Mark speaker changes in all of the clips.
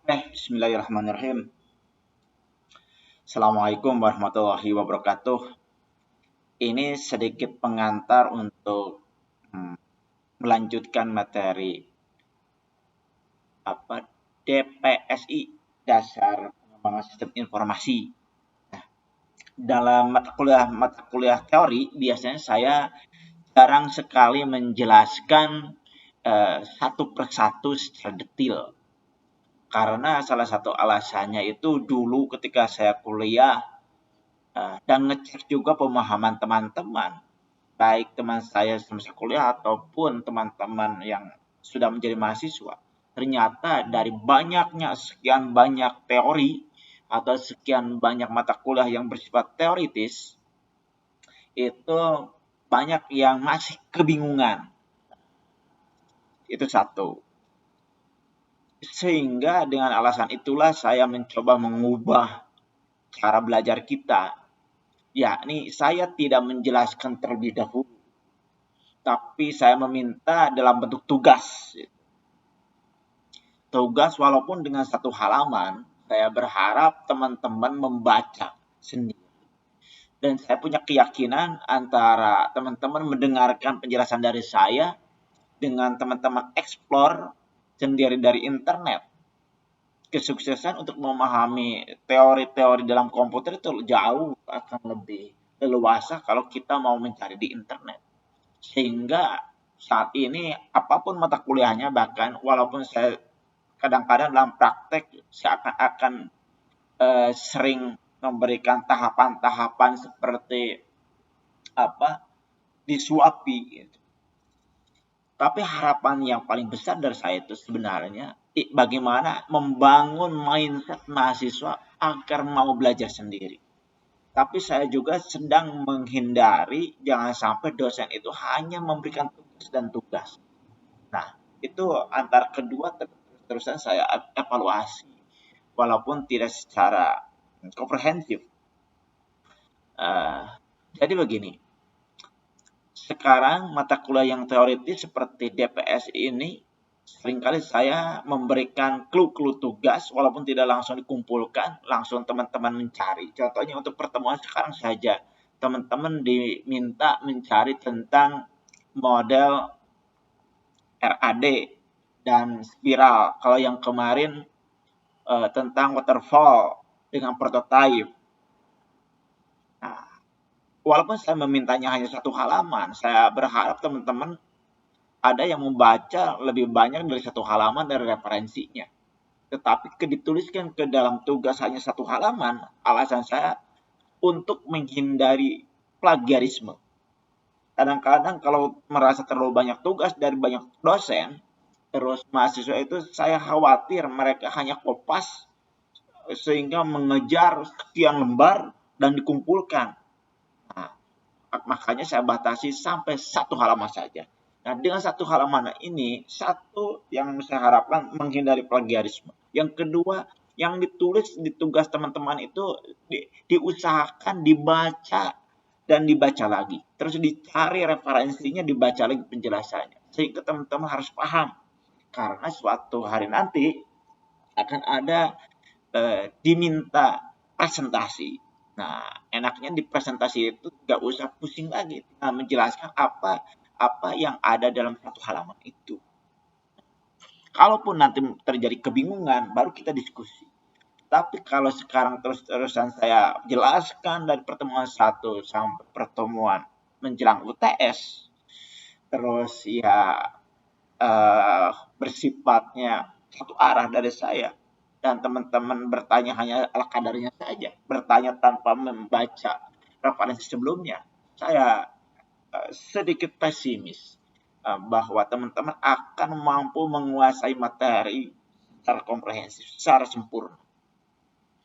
Speaker 1: Bismillahirrahmanirrahim. Assalamualaikum warahmatullahi wabarakatuh. Ini sedikit pengantar untuk melanjutkan materi DPSI, Dasar Pengembangan Sistem Informasi. Dalam mata kuliah teori, biasanya saya jarang sekali menjelaskan satu persatu secara detail. Karena salah satu alasannya itu dulu ketika saya kuliah dan ngecek juga pemahaman teman-teman, baik teman saya semasa kuliah ataupun teman-teman yang sudah menjadi mahasiswa. Ternyata dari banyaknya sekian banyak teori atau sekian banyak mata kuliah yang bersifat teoritis, itu banyak yang masih kebingungan. Itu satu. Sehingga dengan alasan itulah saya mencoba mengubah cara belajar kita, yakni saya tidak menjelaskan terlebih dahulu, tapi saya meminta dalam bentuk tugas. Tugas walaupun dengan satu halaman, saya berharap teman-teman membaca sendiri. Dan saya punya keyakinan antara teman-teman mendengarkan penjelasan dari saya dengan teman-teman explore sendiri dari internet, kesuksesan untuk memahami teori-teori dalam komputer itu jauh akan lebih leluasa kalau kita mau mencari di internet. Sehingga saat ini apapun mata kuliahnya, bahkan walaupun saya kadang-kadang dalam praktek saya akan sering memberikan tahapan-tahapan seperti disuapi gitu. Tapi harapan yang paling besar dari saya itu sebenarnya bagaimana membangun mindset mahasiswa agar mau belajar sendiri. Tapi saya juga sedang menghindari jangan sampai dosen itu hanya memberikan tugas dan tugas. Nah, itu antara kedua terusan saya evaluasi, walaupun tidak secara komprehensif. Jadi begini, sekarang mata kuliah yang teoritis seperti DPS ini, seringkali saya memberikan clue-clue tugas, walaupun tidak langsung dikumpulkan, langsung teman-teman mencari. Contohnya untuk pertemuan sekarang saja, teman-teman diminta mencari tentang model RAD dan spiral. Kalau yang kemarin tentang waterfall dengan prototype. Nah, walaupun saya memintanya hanya satu halaman, saya berharap teman-teman ada yang membaca lebih banyak dari satu halaman dari referensinya. Tetapi dituliskan ke dalam tugas hanya satu halaman, alasan saya untuk menghindari plagiarisme. Kadang-kadang kalau merasa terlalu banyak tugas dari banyak dosen, terus mahasiswa itu saya khawatir mereka hanya kopas sehingga mengejar sekian lembar dan dikumpulkan. Nah, makanya saya batasi sampai satu halaman saja. Nah, dengan satu halaman ini, satu yang saya harapkan menghindari plagiarisme. Yang kedua, yang ditulis di tugas teman-teman itu diusahakan dibaca dan dibaca lagi. Terus dicari referensinya, dibaca lagi penjelasannya. Sehingga teman-teman harus paham. Karena suatu hari nanti akan ada diminta presentasi. Nah, enaknya di presentasi itu nggak usah pusing lagi menjelaskan apa yang ada dalam satu halaman itu. Kalaupun nanti terjadi kebingungan, baru kita diskusi. Tapi kalau sekarang terus-terusan saya jelaskan dari pertemuan satu sampai pertemuan menjelang UTS, terus ya bersifatnya satu arah dari saya, dan teman-teman bertanya hanya ala kadarnya saja, bertanya tanpa membaca referensi sebelumnya, saya sedikit pesimis bahwa teman-teman akan mampu menguasai materi secara komprehensif, secara sempurna.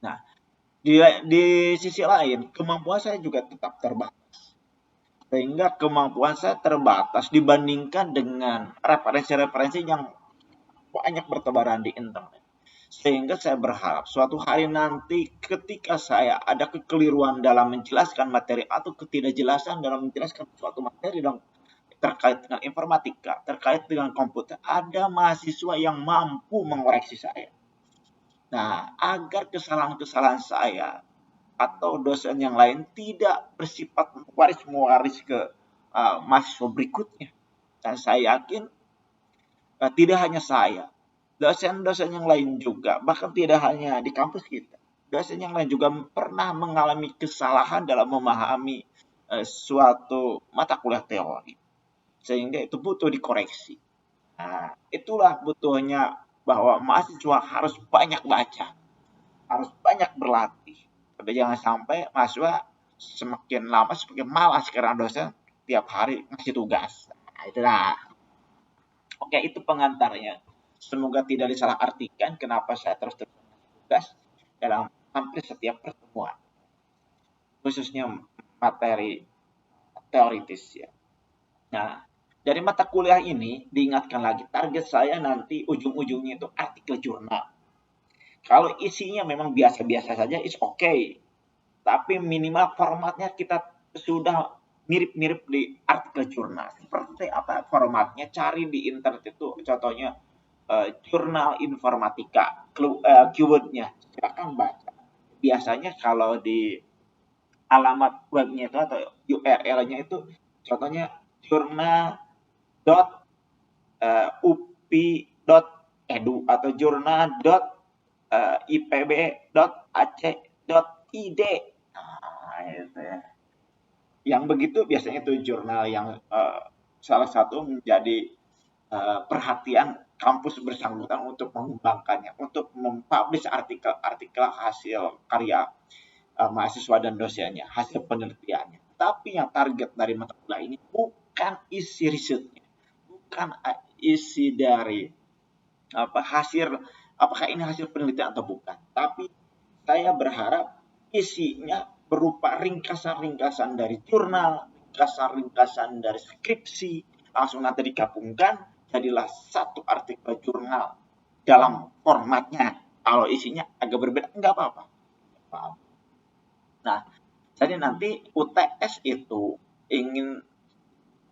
Speaker 1: Nah, di sisi lain, kemampuan saya juga tetap terbatas. Sehingga kemampuan saya terbatas dibandingkan dengan referensi-referensi yang banyak bertebaran di internet. Sehingga saya berharap suatu hari nanti ketika saya ada kekeliruan dalam menjelaskan materi atau ketidakjelasan dalam menjelaskan suatu materi terkait dengan informatika, terkait dengan komputer, ada mahasiswa yang mampu mengoreksi saya. Nah, agar kesalahan-kesalahan saya atau dosen yang lain tidak bersifat waris-mewaris ke mahasiswa berikutnya. Dan saya yakin tidak hanya saya, dosen-dosen yang lain juga, bahkan tidak hanya di kampus kita, dosen yang lain juga pernah mengalami kesalahan dalam memahami suatu mata kuliah teori, sehingga itu butuh dikoreksi. Nah, itulah butuhnya bahwa mahasiswa harus banyak baca, harus banyak berlatih. Tapi jangan sampai mahasiswa semakin lama semakin malas karena dosen tiap hari ngasih tugas. Nah, itulah. Oke, itu pengantarnya. Semoga tidak disalahartikan kenapa saya terus-terus tugas dalam hampir setiap pertemuan, khususnya materi teoritis ya. Nah, dari mata kuliah ini diingatkan lagi, target saya nanti ujung-ujungnya itu artikel jurnal. Kalau isinya memang biasa-biasa saja, it's okay. Tapi minimal formatnya kita sudah mirip-mirip di artikel jurnal. Seperti apa formatnya? Cari di internet itu, contohnya jurnal informatika, keywordnya, silakan baca. Biasanya kalau di alamat webnya itu atau URL-nya itu, contohnya jurnal.upi.edu atau jurnal.ipb.ac.id. Nah, itu ya. Yang begitu biasanya itu jurnal yang salah satu menjadi perhatian kampus bersangkutan untuk mengembangkannya, untuk mempublish artikel-artikel hasil karya mahasiswa dan dosennya, hasil penelitiannya. Tapi yang target dari mata kuliah ini bukan isi risetnya, bukan isi dari hasil, apakah ini hasil penelitian atau bukan. Tapi saya berharap isinya berupa ringkasan-ringkasan dari jurnal, ringkasan-ringkasan dari skripsi, langsung nanti digabungkan, jadilah satu artikel jurnal dalam formatnya. Kalau isinya agak berbeda, enggak apa-apa. Nah, jadi nanti UTS itu ingin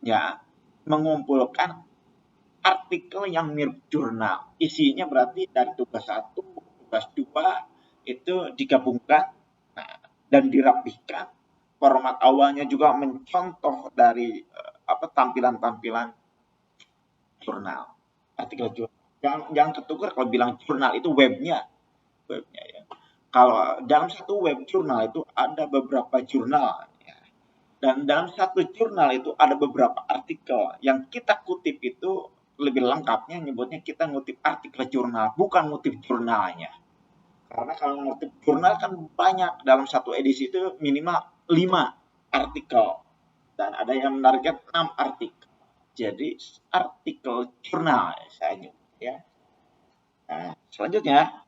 Speaker 1: ya mengumpulkan artikel yang mirip jurnal. Isinya berarti dari tugas 1, tugas 2 itu digabungkan dan dirapihkan. Format awalnya juga mencontoh dari tampilan-tampilan jurnal, artikel jurnal. Jangan ketukar kalau bilang jurnal itu webnya ya. Kalau dalam satu web jurnal itu ada beberapa jurnal ya. Dan dalam satu jurnal itu ada beberapa artikel. Yang kita kutip itu lebih lengkapnya nyebutnya kita ngutip artikel jurnal, bukan ngutip jurnalnya. Karena kalau ngutip jurnal kan banyak, dalam satu edisi itu minimal 5 artikel. Dan ada yang menarget 6 artikel. Jadi artikel jurnal saya nyebut ya. Nah, selanjutnya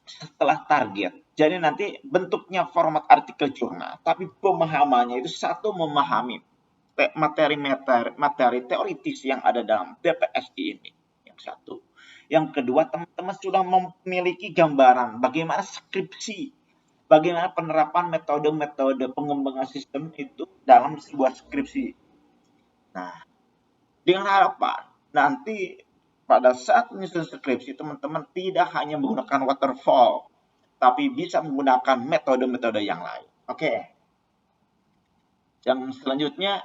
Speaker 1: setelah target. Jadi nanti bentuknya format artikel jurnal, tapi pemahamannya itu satu memahami materi teoritis yang ada dalam DPSI ini. Yang satu. Yang kedua, teman-teman sudah memiliki gambaran bagaimana skripsi, bagaimana penerapan metode-metode pengembangan sistem itu dalam sebuah skripsi. Nah, dengan harapan nanti pada saat menyusun skripsi, teman-teman tidak hanya menggunakan waterfall, tapi bisa menggunakan metode-metode yang lain. Oke. Yang selanjutnya,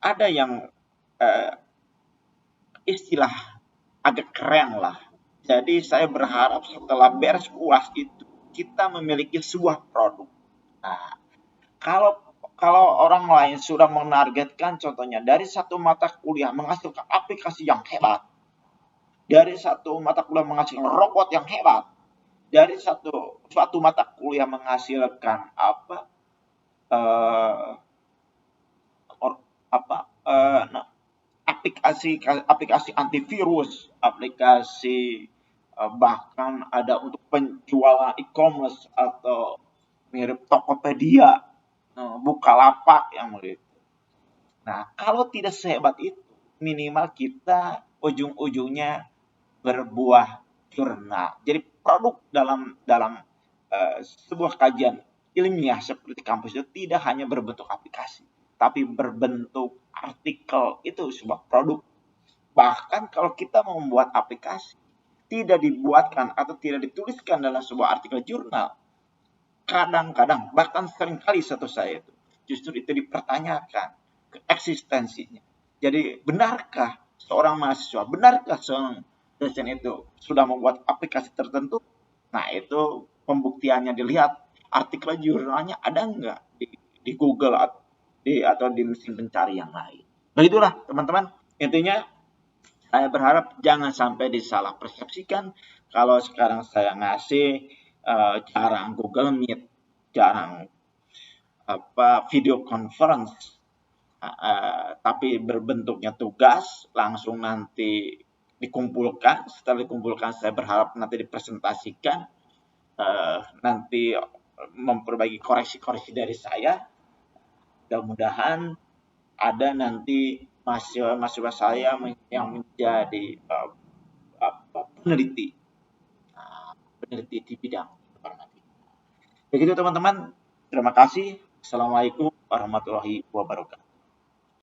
Speaker 1: ada yang istilah agak keren lah. Jadi saya berharap setelah beres UAS itu kita memiliki sebuah produk. Nah, kalau orang lain sudah menargetkan contohnya dari satu mata kuliah menghasilkan aplikasi yang hebat, dari satu mata kuliah menghasilkan robot yang hebat, dari suatu mata kuliah menghasilkan aplikasi antivirus, aplikasi bahkan ada untuk penjualan e-commerce atau mirip Tokopedia, Bukalapak yang begitu. Nah, kalau tidak sehebat itu, minimal kita ujung-ujungnya berbuah jurnal. Jadi produk dalam sebuah kajian ilmiah seperti kampus itu tidak hanya berbentuk aplikasi, tapi berbentuk artikel, itu sebuah produk. Bahkan kalau kita membuat aplikasi, tidak dibuatkan atau tidak dituliskan dalam sebuah artikel jurnal, kadang-kadang bahkan seringkali satu saya itu justru itu dipertanyakan eksistensinya. Jadi benarkah seorang mahasiswa, benarkah seorang dosen itu sudah membuat aplikasi tertentu? Nah itu pembuktiannya dilihat artikel jurnalnya ada nggak di Google atau di mesin pencari yang lain. Begitulah teman-teman, intinya saya berharap jangan sampai disalah persepsikan. Kalau sekarang saya ngasih jarang Google Meet, jarang video conference, tapi berbentuknya tugas, langsung nanti dikumpulkan. Setelah dikumpulkan, saya berharap nanti dipresentasikan, nanti memperbaiki koreksi-koreksi dari saya. Mudah-mudahan ada nanti mahasiswa saya yang menjadi peneliti, peneliti di bidang informatika. Begitu teman-teman, terima kasih. Assalamualaikum warahmatullahi wabarakatuh.